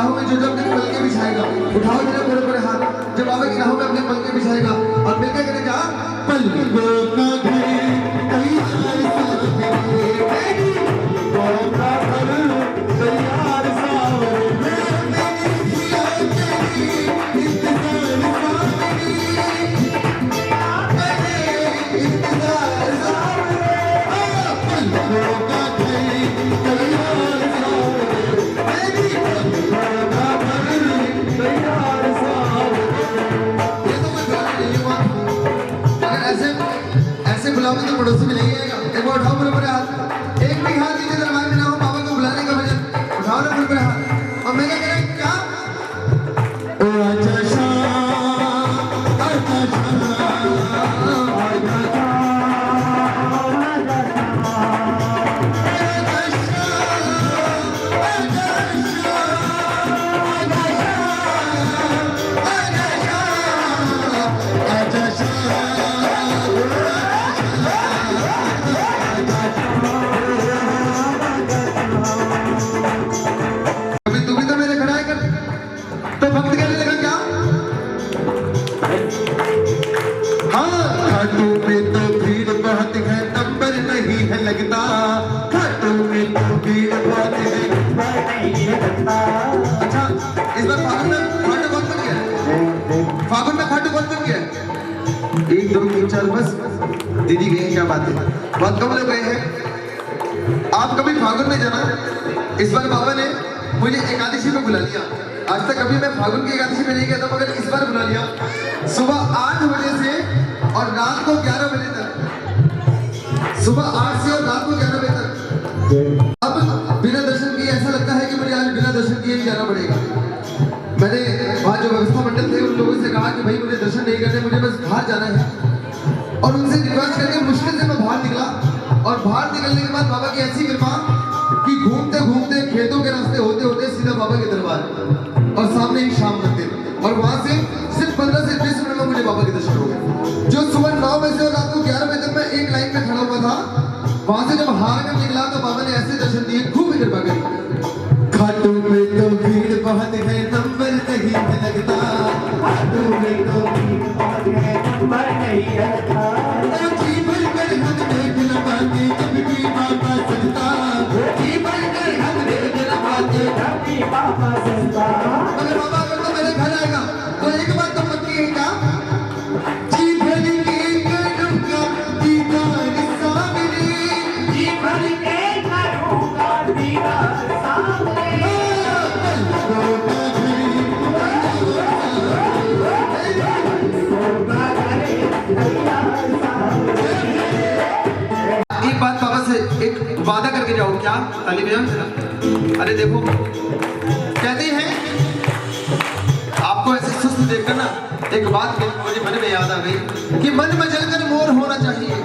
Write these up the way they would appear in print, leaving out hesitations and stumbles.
राहों में जो जो अपने पलके बिछाएगा, उठाओ मेरे पूरे पूरे हाथ, जब बाबा की राहों में अपने पलके बिछाएगा और मिलकर करेगा पलकों का घर तैयार बुलाओगे तो पड़ोसी में नहीं आएगा। एक बार उठाओ पूरे पूरे हाथ, एक भी हाथ नीचे दरबार में ना हो, बाबा को बुलाने का भजन उठाओ ना पूरे पूरे हाथ। और मैं क्या करें क्या ओ आजा शाह आजा लगता खाटू में तो भीड़ बहुत है। अच्छा इस बार फागुन में खाटू बहुत बन गया, फागुन में खाटू बहुत बन गया। 1 2 3 4 बस दीदी गए, क्या बात है, बहुत कम लोग गए हैं। आप कभी फागुन में जाना, इस बार बाबा ने मुझे एकादशी पे बुला लिया। आज तक कभी मैं फागुन की एकादशी में नहीं गया था, मगर इस बार बुला लिया। सुबह 8 बजे से और रात को 11 बजे तक, सुबह 8 से और रात को 11 बजे तक। अब बिना दर्शन किए ऐसा लगता है कि मुझे आज बिना दर्शन किए ही जाना पड़ेगा। मैंने वहाँ जो व्यवस्था मंडल थे उन लोगों से कहा कि भाई मुझे दर्शन नहीं करने, मुझे बस बाहर जाना है। और उनसे रिक्वेस्ट करके मुश्किल से मैं बाहर निकला, और बाहर निकलने के बाद बाबा की ऐसी कृपा कि घूमते घूमते खेतों के रास्ते होते होते सीधा बाबा के दरबार और सामने ही शाम मंदिर, और वहाँ से सिर्फ 15 से 20 मिनट में मुझे बाबा के दर्शन हो गए। जो सुबह 9 बजे और रात को 11 बजे तक मैं एक लाइन में खड़ा हुआ था, वहां से जब हार कर निकला तो बाबा ने ऐसे दर्शन दिए, खूब कृपा करी। खाटू में तो भीड़ बहुत है, नंबर नहीं है लगता, खाटू में तो भीड़ बहुत है, नंबर नहीं है लगता। जीवन कर हम देख न पाते जब भी बाबा सजता, जीवन कर हम देख न पाते जब भी बाबा सजता। मगर बाबा अगर तो मेरे घर आएगा तो एक बात तो पक्की है क्या, एक बात बाबा से एक वादा करके जाओ। क्या ताली बजाओ। अरे देखो कहते हैं, आपको ऐसे सुस्त देखकर ना एक बात मुझे मन में याद आ गई कि मन मचलकर मोर होना चाहिए,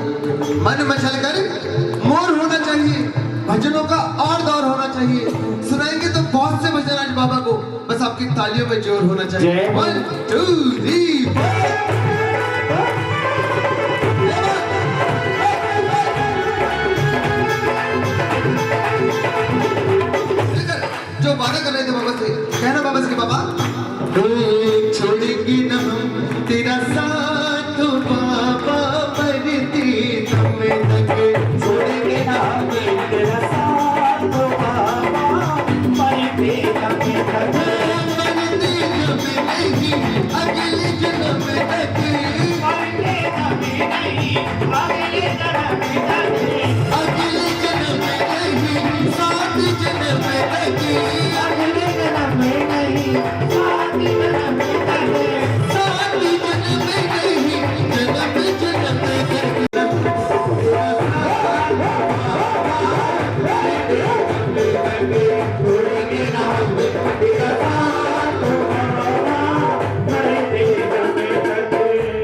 मन मचलकर मोर होना चाहिए, भजनों का और दौर होना चाहिए। सुनाएंगे तो बहुत से भजन आज बाबा को, बस आपकी तालियों में जोर होना चाहिए। 1 2 3 जो वादा कर रहे थे बाबा से, कहना बाबा से कि बाबा छोड़ेगी न हम तेरा साथ, बाबा मरती दम तक छोड़ेंगे ना तेरा साथ, बाबा मरती दम तक, मरती दम नहीं अगले जन्म तक, मरते दम नहीं अगले जन्म तक, अगले जन्म नहीं 7 जन्म तक, अगले जन्म नहीं 7 जन्म तक, 7 जन्म नहीं जन्म जन्म तक।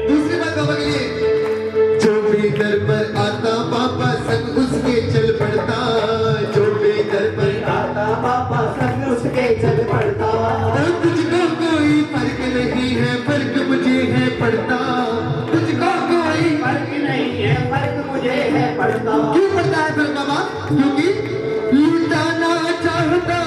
दूसरी बात बाबा के लिए, जो भी दर पर आता बाबा संग उसके चल पड़ता, जो भी दर पर आता बाबा संग उसके चल पड़ता। तुझको कोई फर्क नहीं है, फर्क मुझे है पड़ता, तुझको कोई फर्क नहीं है, फर्क मुझे है पड़ता। क्यों पड़ता है फिर बाबा? क्योंकि लुटाना चाहता